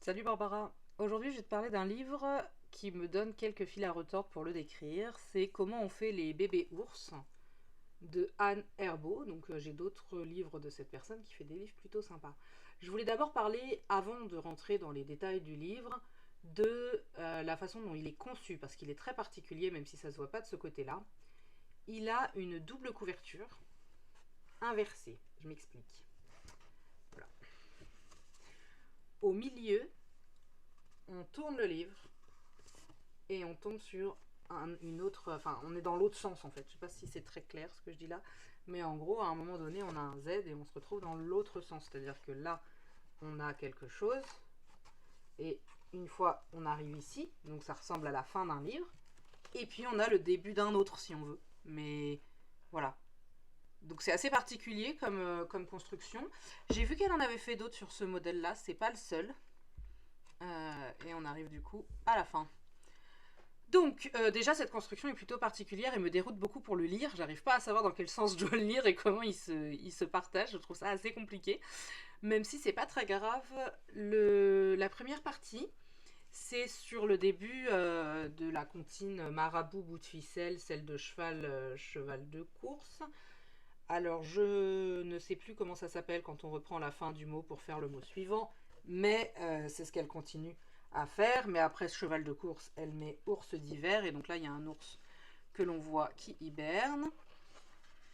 Salut Barbara, aujourd'hui je vais te parler d'un livre qui me donne quelques fils à retordre pour le décrire. C'est Comment on fait les bébés ours de Anne Herbeau. Donc j'ai d'autres livres de cette personne qui fait des livres plutôt sympas. Je voulais d'abord parler, avant de rentrer dans les détails du livre, de la façon dont il est conçu, parce qu'il est très particulier, même si ça se voit pas de ce côté-là. Il a une double couverture inversée, je m'explique. Voilà. Au milieu, on tourne le livre et on tombe sur une autre, enfin on est dans l'autre sens en fait, je sais pas si c'est très clair ce que je dis là, mais en gros à un moment donné on a un Z et on se retrouve dans l'autre sens, c'est à dire que là on a quelque chose et une fois on arrive ici, donc ça ressemble à la fin d'un livre, et puis on a le début d'un autre si on veut, mais voilà. Donc c'est assez particulier comme construction. J'ai vu qu'elle en avait fait d'autres sur ce modèle là, c'est pas le seul. Et on arrive du coup à la fin. Donc, déjà, cette construction est plutôt particulière et me déroute beaucoup pour le lire. J'arrive pas à savoir dans quel sens je dois le lire et comment il se partage. Je trouve ça assez compliqué. Même si c'est pas très grave. La première partie, c'est sur le début de la comptine Marabout, bout de ficelle, celle de cheval, cheval de course. Alors, je ne sais plus comment ça s'appelle quand on reprend la fin du mot pour faire le mot suivant, mais c'est ce qu'elle continue à faire. Mais après ce cheval de course, elle met ours d'hiver, et donc là, il y a un ours que l'on voit qui hiberne,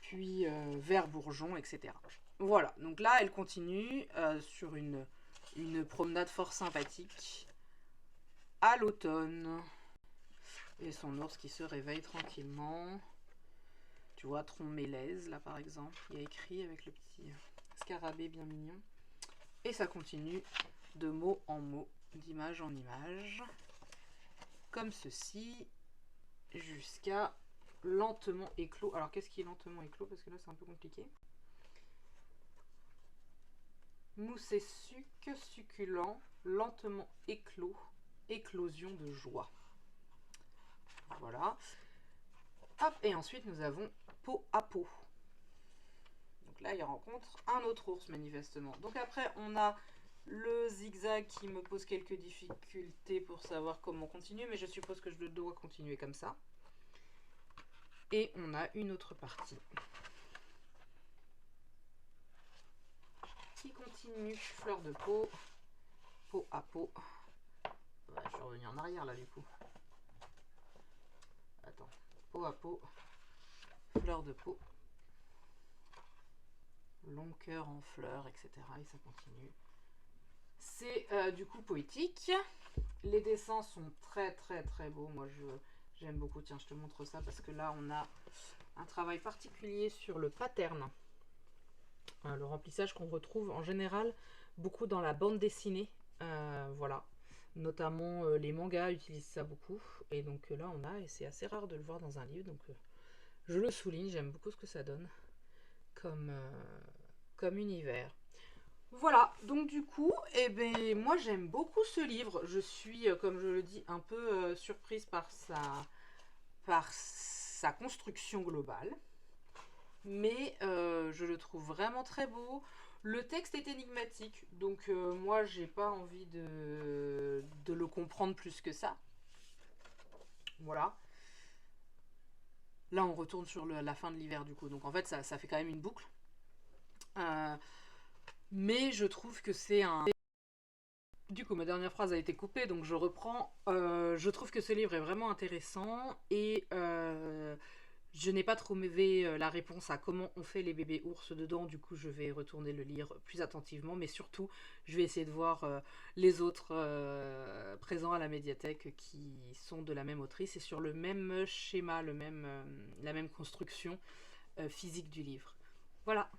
puis vert bourgeon, etc. Voilà, donc là, elle continue sur une promenade fort sympathique à l'automne. Et son ours qui se réveille tranquillement. Tu vois, tronc mélèze, là par exemple, il y a écrit avec le petit scarabée bien mignon. Et ça continue de mot en mot, d'image en image, comme ceci, jusqu'à lentement éclos. Alors qu'est-ce qui est lentement éclos? Parce que là c'est un peu compliqué. Moussé suc, succulent, lentement éclos, éclosion de joie. Voilà. Hop, et ensuite nous avons peau à peau. Donc là, il rencontre un autre ours manifestement. Donc après, on a le zigzag qui me pose quelques difficultés pour savoir comment continuer, mais je suppose que je dois continuer comme ça. Et on a une autre partie qui continue, fleur de peau, peau à peau. Ouais, je suis revenu en arrière là du coup. Attends, peau à peau, fleur de peau, long cœur en fleurs, etc. Et ça continue. C'est du coup poétique. Les dessins sont très très très beaux. Moi j'aime beaucoup. Tiens, je te montre ça parce que là on a un travail particulier sur le pattern. Le remplissage qu'on retrouve en général beaucoup dans la bande dessinée. Voilà. Notamment les mangas utilisent ça beaucoup. Et donc là on a, et c'est assez rare de le voir dans un livre. Donc je le souligne, j'aime beaucoup ce que ça donne comme univers. Voilà, donc du coup, eh ben, moi j'aime beaucoup ce livre. Je suis, comme je le dis, un peu surprise par sa construction globale. Mais je le trouve vraiment très beau. Le texte est énigmatique, donc moi j'ai pas envie de le comprendre plus que ça. Voilà. Là on retourne sur la fin de l'hiver du coup, donc en fait ça fait quand même une boucle. Euh, mais je trouve que c'est un... Du coup, ma dernière phrase a été coupée, donc je reprends. Je trouve que ce livre est vraiment intéressant et je n'ai pas trouvé la réponse à comment on fait les bébés ours dedans. Du coup, je vais retourner le lire plus attentivement, mais surtout, je vais essayer de voir les autres présents à la médiathèque qui sont de la même autrice et sur le même schéma, la même construction physique du livre. Voilà.